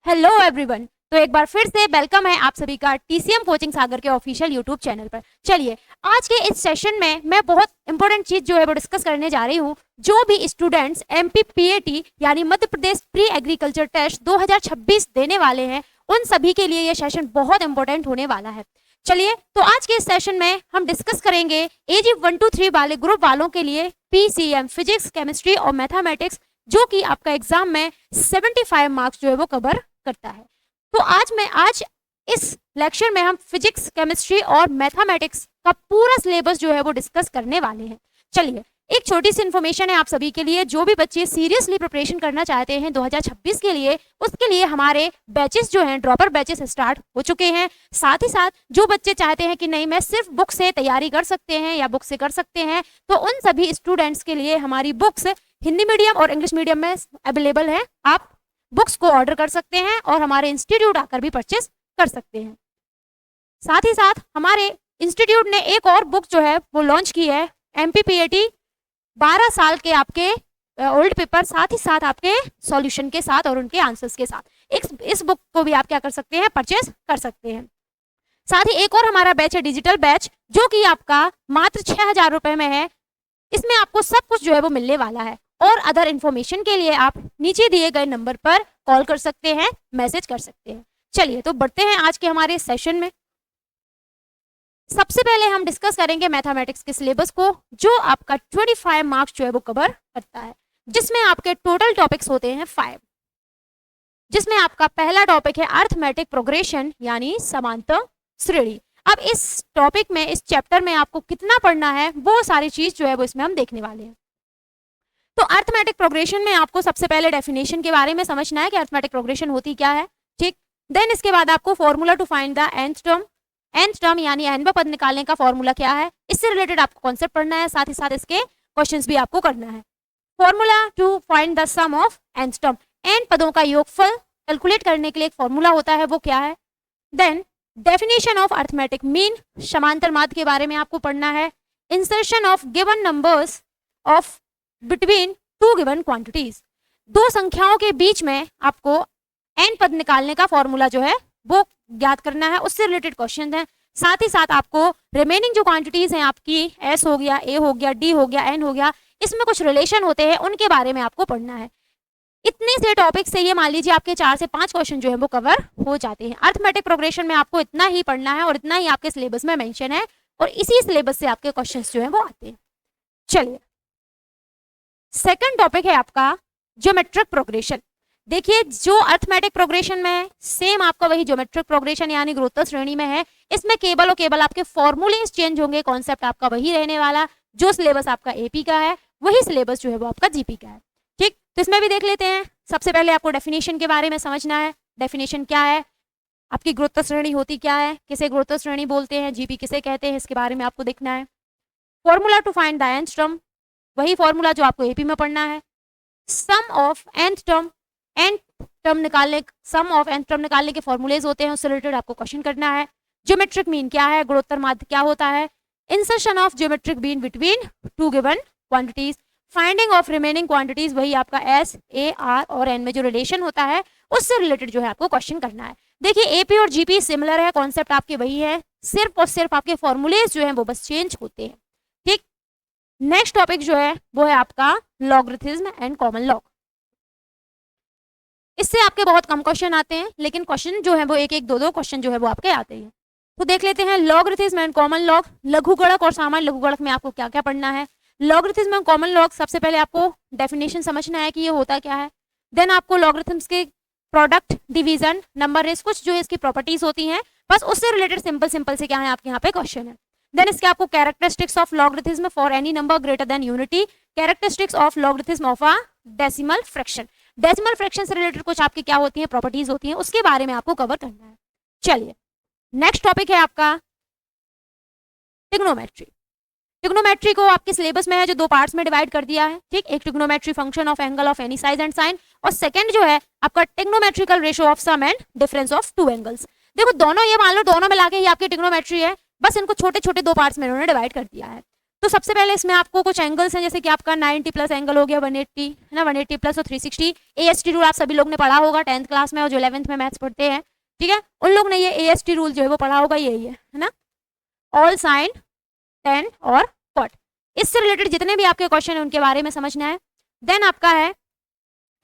Hello everyone. तो एक बार फिर से वेलकम है आप सभी का टीसीएम कोचिंग सागर के ऑफिशियल यूट्यूब चैनल पर। चलिए आज के इस सेशन में मैं बहुत इंपॉर्टेंट चीज जो है वो डिस्कस करने जा रही हूँ। जो भी स्टूडेंट्स एमपीपीएटी यानी Madhya Pradesh pre agriculture test 2026 देने वाले हैं उन सभी के लिए ये सेशन बहुत इंपॉर्टेंट होने वाला है। चलिए तो आज के इस सेशन में हम डिस्कस करेंगे एजी 1 to 3 वाले ग्रुप वालों के लिए पीसीएम फिजिक्स, केमिस्ट्री और मैथमेटिक्स, जो कि आपका एग्जाम में 75 मार्क्स जो है वो कवर करता है। तो आज इस लेक्चर में हम फिजिक्स, केमिस्ट्री और मैथमेटिक्स का पूरा सिलेबस जो है वो डिस्कस करने वाले हैं। चलिए एक छोटी सी इन्फॉर्मेशन है आप सभी के लिए, जो भी बच्चे सीरियसली प्रिपरेशन करना चाहते हैं 2026 के लिए, उसके लिए हमारे बैचेस जो हैं ड्रॉपर बैचेस स्टार्ट हो चुके हैं। साथ ही साथ जो बच्चे चाहते हैं कि नहीं मैं सिर्फ बुक से तैयारी कर सकते हैं या बुक से कर सकते हैं, तो उन सभी स्टूडेंट्स के लिए हमारी बुक्स हिंदी मीडियम और इंग्लिश मीडियम में अवेलेबल है। आप बुक्स को ऑर्डर कर सकते हैं और हमारे इंस्टीट्यूट आकर भी परचेस कर सकते हैं। साथ ही साथ हमारे इंस्टीट्यूट ने एक और बुक जो है वो लॉन्च की है, एमपीपीएटी 12 साल के आपके ओल्ड पेपर, साथ ही साथ आपके सॉल्यूशन के साथ और उनके आंसर्स के साथ इस बुक को भी आप क्या कर सकते हैं, परचेस कर सकते हैं। साथ ही एक और हमारा बैच है डिजिटल बैच, जो कि आपका मात्र 6,000 रुपए में है। इसमें आपको सब कुछ जो है वो मिलने वाला है और अदर इन्फॉर्मेशन के लिए आप नीचे दिए गए नंबर पर कॉल कर सकते हैं, मैसेज कर सकते हैं। चलिए तो बढ़ते हैं आज के हमारे सेशन में। सबसे पहले हम डिस्कस करेंगे मैथमेटिक्स के सिलेबस को, जो आपका 25 मार्क्स जो है वो कवर करता है, जिसमें आपके टोटल टॉपिक्स होते हैं 5, जिसमें आपका पहला टॉपिक है अर्थमेटिक प्रोग्रेशन यानी समांतर श्रेणी। अब इस टॉपिक में, इस चैप्टर में आपको कितना पढ़ना है वो सारी चीज जो है वो इसमें हम देखने वाले हैं। तो अर्थमेटिक प्रोग्रेशन में आपको सबसे पहले डेफिनेशन के बारे में समझना है कि अर्थमेटिक प्रोग्रेशन होती क्या है, ठीक। देन इसके बाद आपको formula to find the nth term यानी nवां पद निकालने का फॉर्मूला क्या है, इससे रिलेटेड आपको कॉन्सेप्ट पढ़ना है। साथ ही साथ इसके क्वेश्चंस भी आपको करना है। Formula to find the sum of nth term, n पदों का योगफल कैलकुलेट करने के लिए एक फॉर्मूला होता है, वो क्या है। Then definition of arithmetic mean, समांतर माध्य के बारे में आपको पढ़ना है। Insertion of given numbers of between two given quantities, दो संख्याओं के बीच में आपको n पद निकालने का फॉर्मूला जो है वो ज्ञात करना है, उससे रिलेटेड क्वेश्चन हैं। साथ ही साथ आपको रिमेनिंग जो क्वांटिटीज हैं आपकी, s हो गया, a हो गया, d हो गया, n हो गया, इसमें कुछ रिलेशन होते हैं, उनके बारे में आपको पढ़ना है। इतने से टॉपिक से ये मान लीजिए आपके 4 से 5 क्वेश्चन जो है वो कवर हो जाते हैं। अर्थमेटिक प्रोग्रेशन में आपको इतना ही पढ़ना है और इतना ही आपके सिलेबस में मेंशन है, और इसी सिलेबस से आपके क्वेश्चंस जो है वो आते हैं। चलिए सेकंड टॉपिक है आपका ज्योमेट्रिक प्रोग्रेशन। देखिए जो अर्थमेटिक प्रोग्रेशन में है, सेम आपका वही ज्योमेट्रिक प्रोग्रेशन यानी गुरुत्व श्रेणी में है। इसमें केवल और केवल आपके फॉर्मूलेस चेंज होंगे, कॉन्सेप्ट आपका वही रहने वाला। जो सिलेबस आपका एपी का है वही सिलेबस जो है वो आपका जीपी का है, ठीक। तो इसमें भी देख लेते हैं। सबसे पहले आपको डेफिनेशन के बारे में समझना है। डेफिनेशन क्या है, आपकी गुरुत्व श्रेणी होती क्या है, किसे गुरुत्व श्रेणी बोलते हैं, जीपी किसे कहते हैं, इसके बारे में आपको देखना है। Formula to find the nth term, वही फॉर्मूला जो आपको एपी में पढ़ना है। Sum of nth term, sum of nth term निकालने के फॉर्मूलेज होते हैं, उससे रिलेटेड आपको क्वेश्चन करना है। ज्योमेट्रिक मीन क्या है, गुणोत्तर माध्य क्या होता है। Insertion of geometric mean between two given quantities. Finding of remaining quantities, वही आपका एस, ए, आर और एन में जो रिलेशन होता है उससे रिलेटेड जो है आपको क्वेश्चन करना है। देखिए एपी और जीपी सिमिलर है, कॉन्सेप्ट आपके वही है, सिर्फ और सिर्फ आपके फॉर्मूलेज जो है वो बस चेंज होते हैं, ठीक। नेक्स्ट टॉपिक जो है वो है आपका लॉगरिथम एंड कॉमन लॉग। इससे आपके बहुत कम क्वेश्चन आते हैं, लेकिन क्वेश्चन जो है वो एक एक दो दो क्वेश्चन जो है वो आपके आते हैं। तो देख लेते हैं लॉगरिथम एंड कॉमन लॉग। लघुगणक और सामान्य लघुगणक में आपको क्या क्या पढ़ना है। लॉगरिथम एंड कॉमन लॉग, सबसे पहले आपको डेफिनेशन समझना है कि ये होता क्या है। देन आपको लॉगरिथम्स के प्रोडक्ट, डिवीजन, नंबर रेस, कुछ जो है इसकी प्रॉपर्टीज होती हैं, बस उससे रिलेटेड सिंपल से क्या है आपके यहाँ पे क्वेश्चन है। देन इसके आपको characteristics of logarithm for any number greater than unity, characteristics of logarithm of a decimal fraction. Decimal fraction से रिलेटेड कुछ आपकी क्या होती है, प्रॉपर्टीज होती हैं, उसके बारे में आपको कवर करना है। चलिए नेक्स्ट टॉपिक है आपका ट्रिग्नोमेट्री। ट्रिग्नोमेट्री को आपके सिलेबस में है जो 2 पार्ट्स में डिवाइड कर दिया है, ठीक। एक trigonometry function of angle of any size and sine, और सेकंड जो है आपका trigonometrical ratio of sum and difference of two angles. देखो दोनों, ये मान लो दोनों मिला के ही आपकी ट्रिग्नोमेट्री है, बस इनको छोटे छोटे 2 पार्ट्स में इन्होंने डिवाइड कर दिया है। तो सबसे पहले इसमें आपको कुछ एंगल्स हैं, जैसे कि आपका 90 प्लस एंगल हो गया, 180 है ना, 180 प्लस और 360। AST रूल आप सभी लोग ने पढ़ा होगा 10th क्लास में, और जो 11th में मैथ्स पढ़ते हैं, ठीक है, उन लोग ने ये AST रूल जो है वो पढ़ा होगा, यही है ना, ऑल साइन, टेन और कॉट। इससे रिलेटेड जितने भी आपके क्वेश्चन है उनके बारे में समझना है। देन आपका है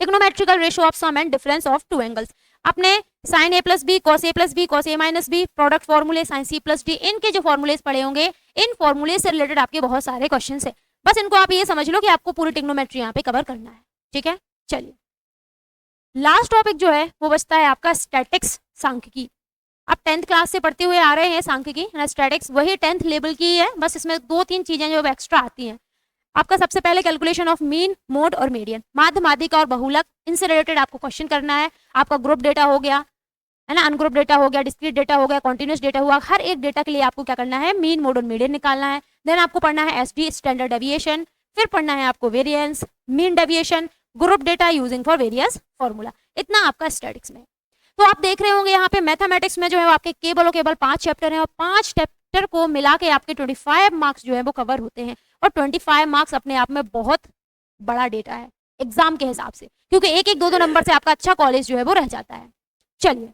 trigonometrical ratio of sum and difference of two angles. आपने sine A plus B, cos A plus B, cos A minus B, product फॉर्मूले, साइन सी प्लस डी, इनके जो फॉर्मूलेस पढ़े होंगे, इन फॉर्मूले से रिलेटेड आपके बहुत सारे क्वेश्चन है। बस इनको आप ये समझ लो कि आपको पूरी ट्रिग्नोमेट्री यहाँ पे कवर करना है, ठीक है। चलिए, लास्ट टॉपिक जो है वो बचता है आपका स्टैटिक्स, सांख्यिकी। आप 10th क्लास से पढ़ते हुए आ रहे हैं सांख्यिकी, स्टैटिक्स वही 10th लेवल की है, बस इसमें 2-3 चीजें जो एक्स्ट्रा आती हैं। आपका सबसे पहले कैलकुलेशन ऑफ मीन, मोड और मीडियन, माध्य, माध्यिका और बहुलक, इनसे रिलेटेड आपको क्वेश्चन करना है। आपका ग्रुप डेटा हो गया है ना, अनग्रुप डेटा हो गया, डिस्क्रीट डेटा हो गया, कॉन्टिन्यूस डेटा हुआ, हर एक डेटा के लिए आपको क्या करना है, मीन, मोड और मीडियन निकालना है। देन आपको पढ़ना है एसडी, स्टैंडर्ड डेविएशन, फिर पढ़ना है आपको variance, mean deviation, group data using for various formula. इतना आपका स्टैटिक्स में। तो आप देख रहे होंगे यहाँ पे मैथमेटिक्स में जो है आपके केवल और केवल 5 चैप्टर हैं, और 5 चैप्टर को मिला के आपके 25 मार्क्स जो है वो कवर होते हैं। और 25 मार्क्स अपने आप में बहुत बड़ा डेटा है एग्जाम के हिसाब से, क्योंकि 1-1, 2-2 नंबर से आपका अच्छा कॉलेज जो है वो रह जाता है। चलिए,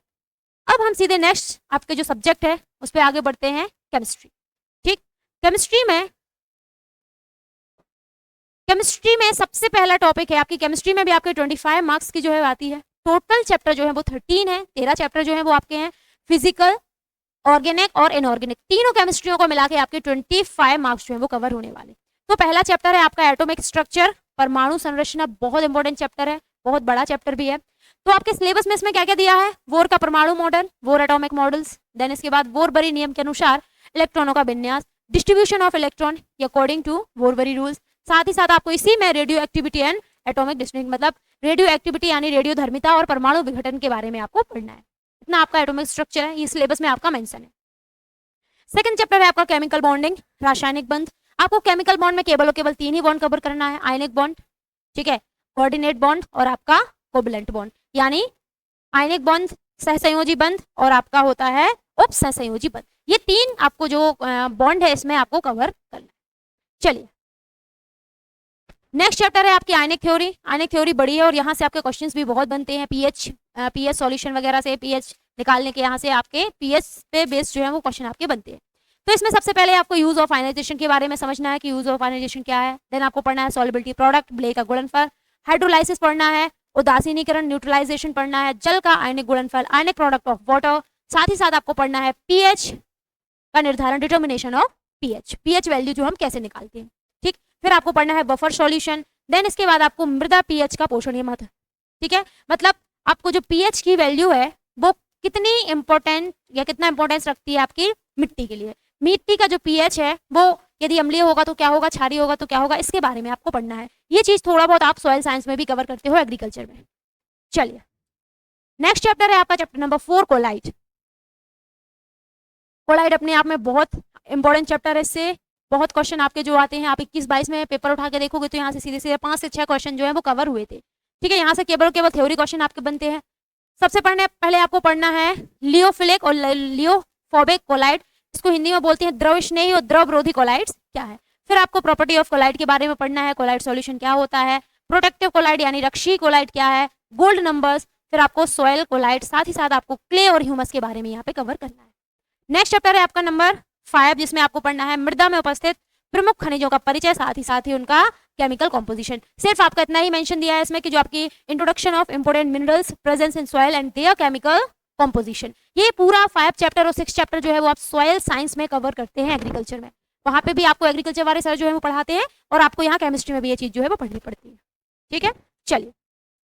अब हम सीधे नेक्स्ट आपके जो सब्जेक्ट है उस पर आगे बढ़ते हैं, केमिस्ट्री। ठीक, केमिस्ट्री में सबसे पहला टॉपिक है आपकी, केमिस्ट्री में भी आपके 25 मार्क्स की जो है आती है। टोटल चैप्टर जो है वो 13 है, 13 चैप्टर जो है वो आपके हैं, फिजिकल, ऑर्गेनिक और इनऑर्गेनिक, तीनों केमिस्ट्रियों को मिला के आपके 25 मार्क्स जो है वो कवर होने वाले। तो पहला चैप्टर है आपका एटॉमिक स्ट्रक्चर, परमाणु संरचना, बहुत इंपॉर्टेंट चैप्टर है, बहुत बड़ा चैप्टर भी है। तो आपके सिलेबस में इसमें क्या क्या दिया है, वोर का परमाणु मॉडल, वोर एटॉमिक मॉडल्स, देन इसके बाद वोरबरी नियम के अनुसार इलेक्ट्रॉनों का विन्यास, distribution of electron according to Bohr Bury rules. साथ ही साथ आपको इसी में radioactivity and atomic distinction, मतलब रेडियो एक्टिविटी यानी रेडियो धर्मिता और परमाणु विघटन के बारे में आपको पढ़ना है। इतना आपका एटॉमिक स्ट्रक्चर है, ये सिलेबस में आपका मेंशन है। सेकंड चैप्टर है आपका केमिकल बॉन्डिंग, रासायनिक बंध। आपको केमिकल बॉन्ड में केवल और केवल 3 ही बॉन्ड कवर करना है, आयनिक बॉन्ड, ठीक है, कोऑर्डिनेट बॉन्ड और आपका कोवलेंट बॉन्ड, यानी आयनिक बंध, सहसंयोजी बंध और आपका होता है उप सहसंयोजी बंध। ये 3 आपको जो बॉन्ड है इसमें आपको कवर करना है। चलिए, नेक्स्ट चैप्टर है आपकी आयनिक थ्योरी। आयनिक थ्योरी बड़ी है और यहाँ से आपके क्वेश्चंस भी बहुत बनते हैं, पीएच सॉल्यूशन वगैरह से, पीएच निकालने के यहाँ से आपके पीएच पे बेस्ड जो है वो क्वेश्चन आपके बनते हैं। तो इसमें सबसे पहले आपको यूज ऑफ आयनाइजेशन के बारे में समझना है कि यूज ऑफ आयनाइजेशन क्या है। देन आपको पढ़ना है सॉल्युबिलिटी प्रोडक्ट, ब्ले का गुणनफल, हाइड्रोलाइसिस पढ़ना है, उदासीनीकरण न्यूट्रलाइजेशन पढ़ना है, जल का आयनिक गुणनफल, आयनिक प्रोडक्ट ऑफ वाटर। साथ ही साथ आपको पढ़ना है पीएच का निर्धारण, डिटर्मिनेशन ऑफ पीएच वैल्यू जो हम कैसे निकालते हैं। ठीक, फिर आपको पढ़ना है बफर सॉल्यूशन। देन इसके बाद आपको मृदा पीएच का पोषणीय महत्व, ठीक है, मतलब आपको जो पीएच की वैल्यू है वो कितनी इंपॉर्टेंट या कितना इंपॉर्टेंस रखती है आपकी मिट्टी के लिए। मिट्टी का जो पीएच है वो यदि अम्लीय होगा तो क्या होगा, क्षारीय होगा तो क्या होगा, इसके बारे में आपको पढ़ना है। ये चीज थोड़ा बहुत आप सॉइल साइंस में भी कवर करते हो, एग्रीकल्चर में। चलिए, नेक्स्ट चैप्टर है आपका चैप्टर नंबर 4, कोलाइड। कोलाइड अपने आप में बहुत इंपॉर्टेंट चैप्टर है, इससे बहुत क्वेश्चन आपके जो आते हैं, आप 21-22 में पेपर उठा के देखोगे तो यहाँ से सीधे सीधे 5 से 6 क्वेश्चन जो है वो कवर हुए थे। ठीक है, यहाँ से केवल थ्योरी क्वेश्चन आपके बनते हैं। सबसे पहले आपको पढ़ना है लियोफिलिक और लियोफोबिक कोलाइड, इसको हिंदी में बोलते हैं द्रव स्नेही और द्रव रोधी कोलाइड्स क्या है। फिर आपको प्रॉपर्टी ऑफ कोलाइड के बारे में पढ़ना है, कोलाइड सॉल्यूशन क्या होता है, प्रोटेक्टिव कोलाइड यानी रक्षी कोलाइड क्या है, गोल्ड नंबर्स, फिर आपको सॉइल कोलाइड, साथ ही साथ आपको क्ले और ह्यूमस के बारे में यहाँ पे कवर करना है। नेक्स्ट चैप्टर है आपका नंबर 5, जिसमें आपको पढ़ना है मृदा में उपस्थित प्रमुख खनिजों का परिचय, साथ ही उनका केमिकल कॉम्पोजिशन। सिर्फ आपका इतना ही मेंशन दिया है इसमें कि जो आपकी introduction of important minerals, presence in soil and there chemical composition, ये पूरा 5 चैप्टर और 6 चैप्टर जो है वो आप सॉइल साइंस में कवर करते हैं एग्रीकल्चर में। वहां पे भी आपको एग्रीकल्चर वाले सर जो है वो पढ़ाते हैं और आपको यहाँ केमिस्ट्री में भी ये चीज जो है वो पढ़नी पड़ती है। ठीक है, चलिए,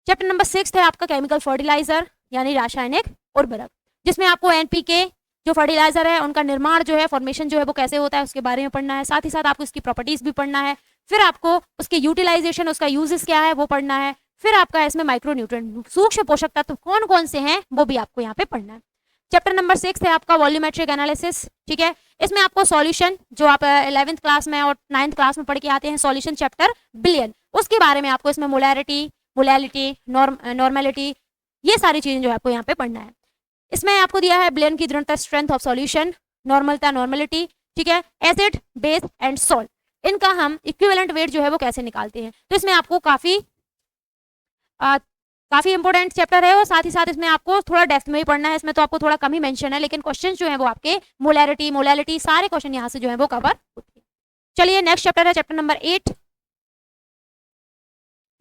चैप्टर नंबर 6 है आपका केमिकल फर्टिलाइजर यानी रासायनिक उर्वरक, जिसमें आपको एनपीके जो फर्टिलाइजर है उनका निर्माण जो है, फॉर्मेशन जो है वो कैसे होता है उसके बारे में पढ़ना है। साथ ही साथ आपको इसकी प्रॉपर्टीज भी पढ़ना है। फिर आपको उसके यूटिलाइजेशन, उसका यूजेस क्या है वो पढ़ना है। फिर आपका इसमें माइक्रोन्यूट्रिएंट, सूक्ष्म पोषक तत्व कौन कौन से हैं वो भी आपको यहाँ पे पढ़ना है। चैप्टर नंबर 6 है आपका वॉल्यूमेट्रिक एनालिसिस। ठीक है, इसमें आपको सॉल्यूशन जो आप 11th क्लास में और 9th क्लास में पढ़ के आते हैं, सॉल्यूशन चैप्टर बिलियन, उसके बारे में आपको इसमें मोलैरिटी, मोलैलिटी, नॉर्मेलिटी, ये सारी चीजें जो आपको यहाँ पे पढ़ना है। इसमें आपको दिया है बिलियन की दृढ़ता, स्ट्रेंथ ऑफ सॉल्यूशन, नॉर्मलता, नॉर्मेलिटी, ठीक है, एसिड, बेस एंड सॉल्ट। इनका हम इक्विवेलेंट वेट जो है वो कैसे निकालते हैं। तो इसमें आपको काफी इंपॉर्टेंट चैप्टर है और साथ ही साथ इसमें आपको थोड़ा डेप्थ में ही पढ़ना है। इसमें तो आपको थोड़ा कम ही मेंशन है, लेकिन क्वेश्चन जो है वो आपके मोलैरिटी मोलैलिटी सारे क्वेश्चन यहाँ से जो है वो कवर होते हैं। चलिए नेक्स्ट चैप्टर है चैप्टर नंबर 8।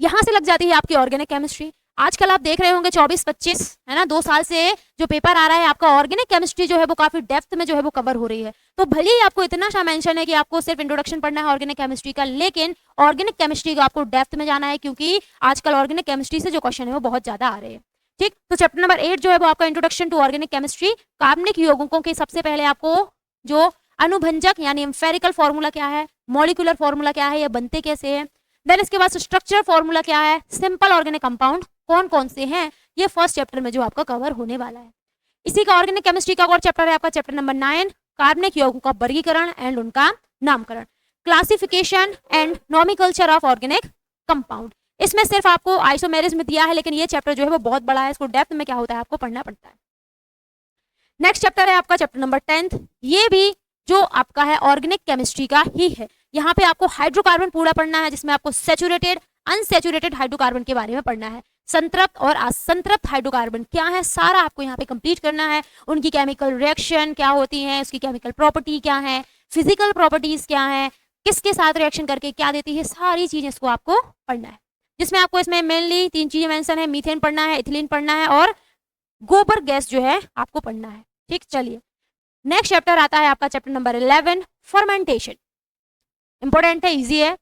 यहाँ से लग जाती है आपकी ऑर्गेनिक केमिस्ट्री। आजकल आप देख रहे होंगे 24-25 है ना, 2 साल से जो पेपर आ रहा है आपका ऑर्गेनिक केमिस्ट्री जो है वो काफी डेप्थ में जो है वो कवर हो रही है। तो भले ही आपको इतना सा मेंशन है कि आपको सिर्फ इंट्रोडक्शन पढ़ना है ऑर्गेनिक केमिस्ट्री का, लेकिन ऑर्गेनिक केमिस्ट्री का आपको डेप्थ में जाना है, क्योंकि आजकल ऑर्गेनिक केमिस्ट्री से जो क्वेश्चन है वो बहुत ज्यादा आ रहे हैं। ठीक, तो चैप्टर नंबर 8 जो है वो आपका इंट्रोडक्शन टू ऑर्गेनिक केमिस्ट्री। कार्बनिक यौगिकों के सबसे पहले आपको जो अनुभंजक यानी एम्फेरिकल फॉर्मूला क्या है, मॉलिक्यूलर फॉर्मूला क्या है, ये बनते कैसे हैं, देन इसके बाद स्ट्रक्चर फॉर्मूला क्या है, सिंपल ऑर्गेनिक कंपाउंड कौन कौन से हैं, ये फर्स्ट चैप्टर में जो आपका कवर होने वाला है। इसी का ऑर्गेनिक केमिस्ट्री का और चैप्टर है आपका चैप्टर नंबर 9, कार्बनिक यौगिकों का वर्गीकरण एंड उनका नामकरण, classification and nomenclature of organic compound. इसमें सिर्फ आपको आइसोमेरिज्म दिया है, लेकिन ये चैप्टर जो है वो बहुत बड़ा है, इसको डेप्थ में क्या होता है आपको पढ़ना पड़ता है। नेक्स्ट चैप्टर है आपका चैप्टर नंबर 10। ये भी जो आपका है ऑर्गेनिक केमिस्ट्री का ही है। यहाँ पे आपको हाइड्रोकार्बन पूरा पढ़ना है, जिसमें आपको सैचुरेटेड अनसैचुरेटेड हाइड्रोकार्बन के बारे में पढ़ना है। संतृप्त और असंतृप्त हाइड्रोकार्बन क्या है, सारा आपको यहाँ पे कंप्लीट करना है। उनकी केमिकल रिएक्शन क्या होती है, उसकी केमिकल प्रॉपर्टी क्या है, फिजिकल प्रॉपर्टीज क्या है, किसके साथ रिएक्शन करके क्या देती है, सारी चीजें इसको आपको पढ़ना है। जिसमें आपको इसमें मेनली 3 चीजें मेंशन है, मीथेन पढ़ना है, इथिलीन पढ़ना है और गोबर गैस जो है आपको पढ़ना है। ठीक, चलिए नेक्स्ट चैप्टर आता है आपका चैप्टर नंबर 11, फर्मेंटेशन। इंपॉर्टेंट है, इजी है।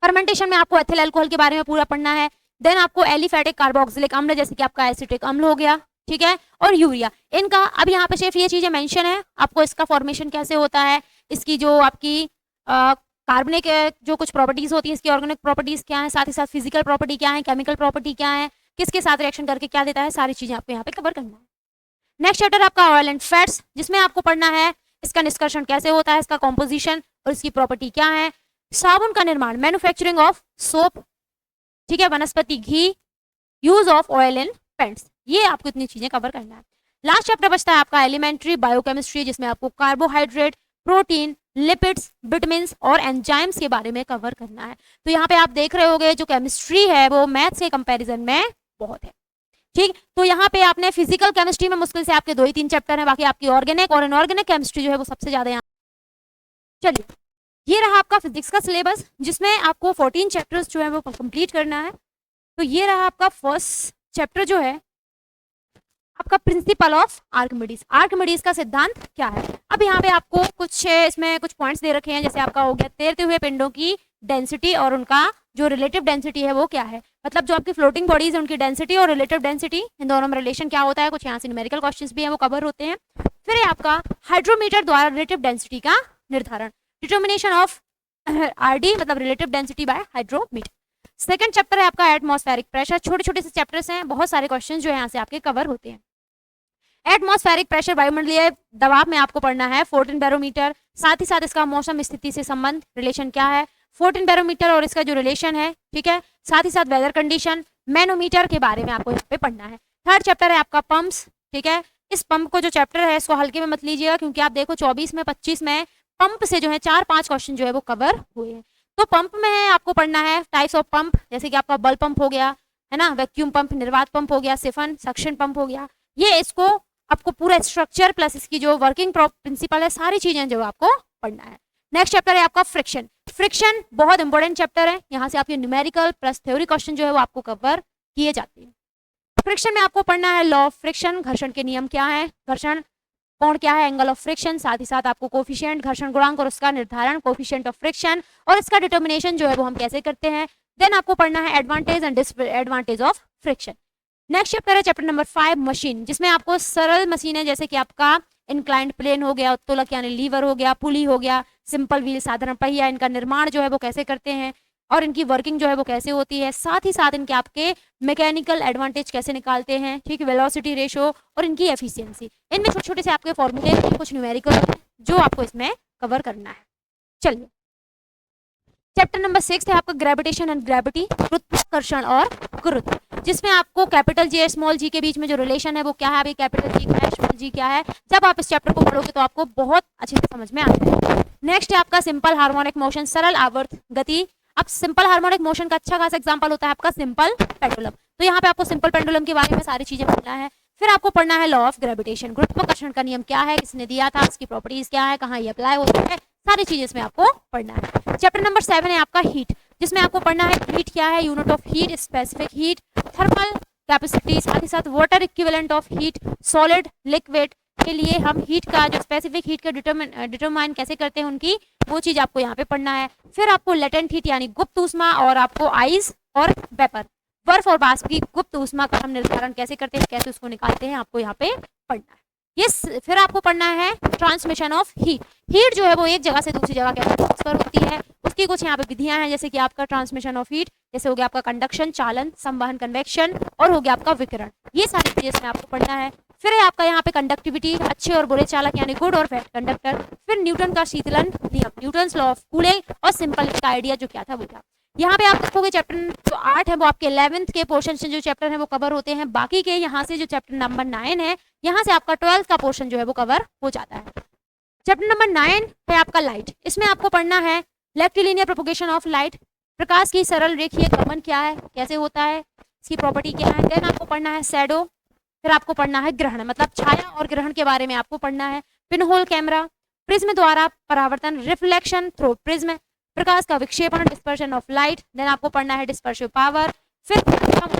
फर्मेंटेशन में आपको एथिल अल्कोहल के बारे में पूरा पढ़ना है। देन आपको एलिफेटिक कार्बोक्सिलिक अम्ल जैसे कि आपका एसिटिक अम्ल हो गया, ठीक है, और यूरिया। इनका अब यहाँ पे सिर्फ ये चीजें मेंशन है, आपको इसका फॉर्मेशन कैसे होता है, इसकी जो आपकी कार्बनिक जो कुछ प्रॉपर्टीज होती है, इसकी ऑर्गेनिक प्रॉपर्टीज क्या है, साथ ही साथ फिजिकल प्रॉपर्टी क्या है, केमिकल प्रॉपर्टी क्या है, किसके साथ रिएक्शन करके क्या देता है, सारी चीजें आपको यहाँ पे कवर करना है। नेक्स्ट चैप्टर आपका ऑयल एंड फैट्स, जिसमें आपको पढ़ना है इसका निष्कर्षण कैसे होता है, इसका कॉम्पोजिशन और इसकी प्रॉपर्टी क्या है, साबुन का निर्माण, मैन्युफैक्चरिंग ऑफ सोप, ठीक है, वनस्पति घी, use of oil in paints, ये आपको इतनी चीजें कवर करना है। लास्ट चैप्टर बचता है आपका एलिमेंट्री बायोकेमिस्ट्री, जिसमें आपको कार्बोहाइड्रेट, प्रोटीन, लिपिड्स, विटामिन्स और एंजाइम्स के बारे में कवर करना है। तो यहाँ पे आप देख रहे होगे जो केमिस्ट्री है वो मैथ्स के कंपैरिजन में बहुत है। ठीक, तो यहाँ पे आपने फिजिकल केमिस्ट्री में मुश्किल से आपके 2 ही 3 चैप्टर हैं, बाकी आपकी ऑर्गेनिक और इनऑर्गेनिक केमिस्ट्री जो है वो सबसे ज्यादा यहाँ। चलिए, ये रहा आपका फिजिक्स का सिलेबस, जिसमें आपको 14 चैप्टर्स जो है वो कंप्लीट करना है। तो ये रहा आपका फर्स्ट चैप्टर जो है आपका प्रिंसिपल ऑफ आर्किमिडीज। आर्किमिडीज का सिद्धांत क्या है। अब यहाँ पे आपको कुछ इसमें कुछ पॉइंट्स दे रखे हैं, जैसे आपका हो गया तैरते हुए पिंडों की डेंसिटी और उनका जो रिलेटिव डेंसिटी है वो क्या है, मतलब जो आपकी फ्लोटिंग बॉडीज है उनकी डेंसिटी और रिलेटिव डेंसिटी, इन दोनों में रिलेशन क्या होता है, कुछ यहाँ से न्यूमेरिकल क्वेश्चंस भी हैं वो कवर होते हैं। फिर है आपका हाइड्रोमीटर द्वारा रिलेटिव डेंसिटी का निर्धारण, डिटर्मिनेशन ऑफ आरडी मतलब relative density bye hydrometer. Second chapter है आपका एटमॉस्फेरिक प्रेशर, छोटे छोटे से चैप्टर्स हैं, बहुत सारे क्वेश्चन जो है यहाँ से आपके कवर होते हैं। एटमॉस्फेरिक प्रेशर वायुमंडलीय दबाव में आपको पढ़ना है 14 बैरोमीटर, साथ ही साथ इसका मौसम स्थिति से संबंध रिलेशन क्या है, 14 बैरोमीटर और इसका जो रिलेशन है, ठीक है, साथ ही साथ वेदर कंडीशन, मैनोमीटर के बारे में आपको यहाँ पे पढ़ना है। थर्ड चैप्टर है आपका पंप्स, ठीक है, इस पंप को जो चैप्टर है इसको हल्के में मत लीजिएगा, क्योंकि आप देखो 24 में 25 में पंप से जो है 4-5 क्वेश्चन जो है वो कवर हुए हैं। तो पंप में है आपको पढ़ना है टाइप्स ऑफ पंप, जैसे कि आपका बल पंप हो गया है ना, वैक्यूम पंप, निर्वात पंप हो गया, सिफन सक्शन पंप हो गया, ये इसको आपको पूरा स्ट्रक्चर प्लस इसकी जो वर्किंग प्रिंसिपल है सारी चीजें जो आपको पढ़ना है। नेक्स्ट चैप्टर है आपका फ्रिक्शन। फ्रिक्शन बहुत इंपॉर्टेंट चैप्टर है, यहाँ से आपके न्यूमेरिकल प्लस थ्योरी क्वेश्चन जो है वो आपको कवर किए जाते हैं। फ्रिक्शन में आपको पढ़ना है लॉ ऑफ फ्रिक्शन, घर्षण के नियम क्या है, घर्षण कोण क्या है, एंगल ऑफ फ्रिक्शन, साथ ही साथ आपको कोफिशिएंट घर्षण गुणांक और उसका निर्धारण, कोफिशिएंट ऑफ फ्रिक्शन और इसका डिटर्मिनेशन जो है वो हम कैसे करते हैं। देन आपको पढ़ना है advantage and disadvantage of friction. Next chapter है चैप्टर नंबर 5 मशीन, जिसमें आपको सरल मशीनें जैसे कि आपका इंक्लाइंड प्लेन हो गया, उत्तोलक यानी लीवर हो गया, पुली हो गया, सिंपल व्हील साधारण पहिया, इनका निर्माण जो है वो कैसे करते हैं और इनकी वर्किंग जो है वो कैसे होती है, साथ ही साथ इनके आपके मैकेनिकल एडवांटेज कैसे निकालते हैं, ठीक, वेलोसिटी रेशो और इनकी एफिशिएंसी, इनमें छोटे छोटे से आपके फॉर्मूले कुछ न्यूमेरिकल जो आपको इसमें कवर करना है। चलिए चैप्टर नंबर 6 है आपका ग्रेविटेशन एंड ग्रेविटी, गुरुत्वाकर्षण और गुरुत्व, जिसमें आपको कैपिटल जी और स्मॉल जी के बीच में जो रिलेशन है वो क्या है, अभी कैपिटल जी क्या है, स्मॉल जी क्या है, जब आप इस चैप्टर को पढ़ोगे तो आपको बहुत अच्छे से समझ में आ जाएगा। नेक्स्ट है आपका सिंपल हार्मोनिक मोशन, सरल आवर्त गति। अब सिंपल हार्मोनिक मोशन का अच्छा खासा एग्जांपल होता है आपका सिंपल पेंडुलम, तो यहाँ पे आपको सिंपल पेंडुलम के बारे में सारी चीजें पढ़ना है। फिर आपको पढ़ना है लॉ ऑफ ग्रेविटेशन, गुरुत्वाकर्षण का नियम क्या है, किसने दिया था, इसकी प्रॉपर्टीज क्या है, कहाँ ये अप्लाई होता है, सारी चीजें इसमें आपको पढ़ना है। चैप्टर नंबर 7 है आपका हीट, जिसमें आपको पढ़ना है हीट क्या है, unit of heat, specific heat, thermal capacity, साथ ही साथ water equivalent of heat, solid liquid के लिए हम हीट का जो स्पेसिफिक हीट का डिटरमाइन कैसे करते हैं उनकी, वो चीज आपको यहाँ पे पढ़ना है। फिर आपको लेटेंट हीट यानी गुप्त ऊष्मा, और आपको आइस और वेपर, बर्फ और वाष्प की गुप्त ऊष्मा का हम निर्धारण कैसे करते हैं, कैसे उसको निकालते हैं, आपको यहाँ पे पढ़ना है। ये फिर आपको पढ़ना है ट्रांसमिशन ऑफ हीट, हीट जो है वो एक जगह से दूसरी जगह कैसे ट्रांसफर होती है, उसकी कुछ यहाँ पे विधियां हैं, जैसे कि आपका ट्रांसमिशन ऑफ हीट, जैसे हो गया आपका कंडक्शन, चालन, संवहन, कन्वेक्शन, और हो गया आपका विकिरण, ये सारी चीजें इसमें आपको पढ़ना है। फिर है आपका यहाँ पे कंडक्टिविटी, अच्छे और बुरे चालक यानी गुड और बैड कंडक्टर, फिर न्यूटन का शीतलन नियम, न्यूटन्स लॉ ऑफ कूलिंग, और सिंपल का आइडिया जो क्या था वो क्या। यहाँ पे आप देखोगे चैप्टर जो 8 है वो आपके 11th के पोर्शन से जो चैप्टर है वो कवर होते हैं, बाकी के यहाँ से जो चैप्टर नंबर 9 है यहाँ से आपका 12th का पोर्शन जो है वो कवर हो जाता है। चैप्टर नंबर 9 है आपका लाइट, इसमें आपको पढ़ना है रेक्टिलिनियर प्रोपगेशन ऑफ लाइट, प्रकाश की सरल रेखीय गमन क्या है, कैसे होता है, इसकी प्रॉपर्टी क्या है। देन आपको पढ़ना है शैडो, फिर आपको पढ़ना है ग्रहण, मतलब छाया और ग्रहण के बारे में आपको पढ़ना है। पिनहोल कैमरा, प्रिज्म द्वारा परावर्तन, रिफ्लेक्शन थ्रू प्रिज्म, प्रकाश का विक्षेपण, डिस्पर्शन ऑफ लाइट। देन आपको पढ़ना है डिस्पर्सिव पावर, फिर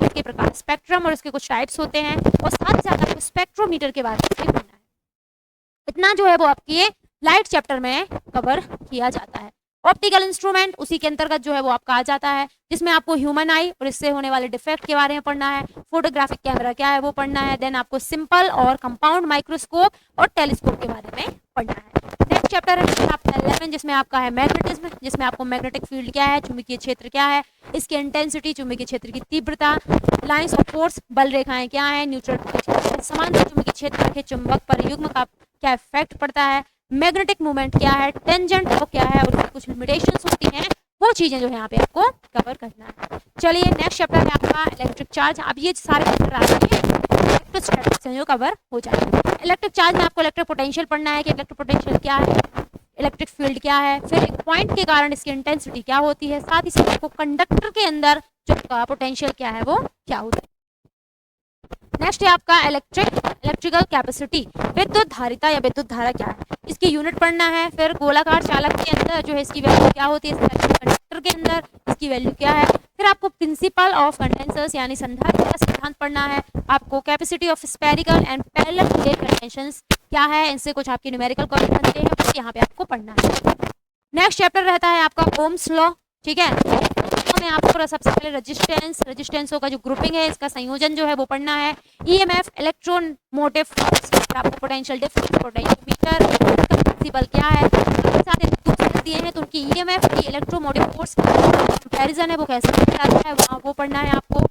के प्रकाश स्पेक्ट्रम और उसके कुछ टाइप्स होते हैं, और साथ ही साथ आपको स्पेक्ट्रोमीटर के बारे में भी पढ़ना है। इतना जो है वो आपके लाइट चैप्टर में कवर किया जाता है। ऑप्टिकल इंस्ट्रूमेंट उसी के अंतर्गत जो है वो आपका आ जाता है, जिसमें आपको ह्यूमन आई और इससे होने वाले डिफेक्ट के बारे में पढ़ना है, फोटोग्राफिक कैमरा क्या है वो पढ़ना है। देन आपको सिंपल और कंपाउंड माइक्रोस्कोप और टेलीस्कोप के बारे में पढ़ना है। नेक्स्ट चैप्टर है आपका 11, जिसमें आपका है मैग्नेटिज्म, जिसमें आपको मैग्नेटिक फील्ड क्या है, चुंबकीय क्षेत्र क्या है, इसकी इंटेंसिटी, चुंबकीय क्षेत्र की तीव्रता, लाइंस ऑफ फोर्स बल रेखाएं क्या है, न्यूट्रल समांतर चुंबकीय क्षेत्र के चुंबक पर युग्म का क्या इफेक्ट पड़ता है, मैग्नेटिक मूवमेंट क्या है, टेंजेंट वो क्या है और कुछ लिमिटेशंस होती हैं, वो चीजें जो है यहाँ पे आपको कवर करना है। चलिए नेक्स्ट चैप्टर है आपका इलेक्ट्रिक चार्ज। अब ये सारे चैप्टर आपके इलेक्ट्रोस्टैटिक्स से जो कवर हो जाएंगे। इलेक्ट्रिक चार्ज में आपको इलेक्ट्रिक पोटेंशियल पढ़ना है कि इलेक्ट्रिक पोटेंशियल क्या है, इलेक्ट्रिक फील्ड क्या है, फिर एक पॉइंट के कारण इसकी इंटेंसिटी क्या होती है, साथ ही साथ आपको कंडक्टर के अंदर जो पोटेंशियल क्या है वो क्या होता है। नेक्स्ट है आपका इलेक्ट्रिकल कैपेसिटी, विद्युत धारिता या विद्युत धारा क्या है, इसकी यूनिट पढ़ना है। फिर गोलाकार चालक के अंदर जो है इसकी वैल्यू क्या होती है, कंडक्टर के अंदर इसकी वैल्यू क्या है। फिर आपको प्रिंसिपल ऑफ कंडेंसर्स यानी संधारित्र का सिद्धांत पढ़ना है। आपको capacity of spherical and parallel plate condensers क्या है, इनसे कुछ आपके न्यूमेरिकल क्वेश्चन बनते हैं, वो यहाँ पे आपको पढ़ना है। नेक्स्ट चैप्टर रहता है आपका ओम्स लॉ, ठीक है। में आपको सबसे पहले रेजिस्टेंसों का जो ग्रुपिंग है इसका संयोजन जो है वो पढ़ना है। ईएमएफ, इलेक्ट्रोमोटिव फोर्स, आपको पोटेंशियल डिफरेंस, पोटेंशियोमीटर, प्रिंसिपल क्या है, साथ ही दूसरे दिए हैं तो उनकी ईएमएफ की इलेक्ट्रोमोटिव फोर्स कंपैरिजन है वो कैसे किया जाता है वहाँ वो पढ़ना है आपको।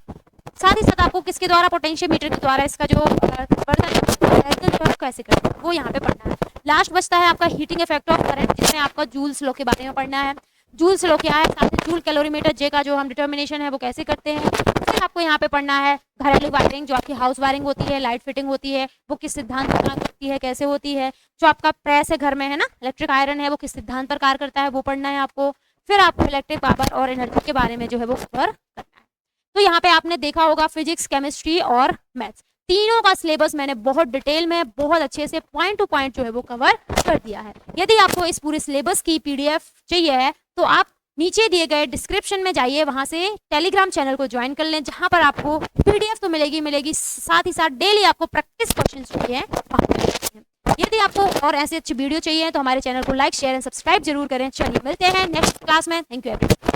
साथ ही साथ आपको किसके द्वारा, पोटेंशियोमीटर के द्वारा इसका जो वर्तन कैसे करते हैं वो यहाँ पे पढ़ना है। लास्ट बचता है आपका हीटिंग इफेक्ट ऑफ करंट, जिसमें आपका जूल्स लॉ के बारे में पढ़ना है। जूल्स लॉ क्या है, साथ ही जूल कैलोरीमीटर जे का जो हम डिटर्मिनेशन है वो कैसे करते हैं। फिर आपको यहाँ पे पढ़ना है घरेलू वायरिंग, जो आपकी हाउस वायरिंग होती है, लाइट फिटिंग होती है, वो किस सिद्धांत पर कार्य करती है, कैसे होती है। जो आपका प्रेस है घर में है ना, इलेक्ट्रिक आयरन है, वो किस सिद्धांत पर कार्य करता है वो पढ़ना है आपको। फिर आपको इलेक्ट्रिक पावर और एनर्जी के बारे में जो है वो कवर करना है। तो यहाँ पे आपने देखा होगा फिजिक्स, केमिस्ट्री और मैथ्स, तीनों का सिलेबस मैंने बहुत डिटेल में, बहुत अच्छे से पॉइंट टू पॉइंट जो है वो कवर कर दिया है। यदि आपको इस पूरे सिलेबस की पीडीएफ चाहिए है तो आप नीचे दिए गए डिस्क्रिप्शन में जाइए, वहां से टेलीग्राम चैनल को ज्वाइन कर लें, जहां पर आपको पीडीएफ तो मिलेगी, साथ ही साथ डेली आपको प्रैक्टिस क्वेश्चंस चाहिए। यदि आपको और ऐसे अच्छी वीडियो चाहिए तो हमारे चैनल को लाइक, शेयर एंड सब्सक्राइब जरूर करें। चलिए मिलते हैं नेक्स्ट क्लास में। Thank you everyone.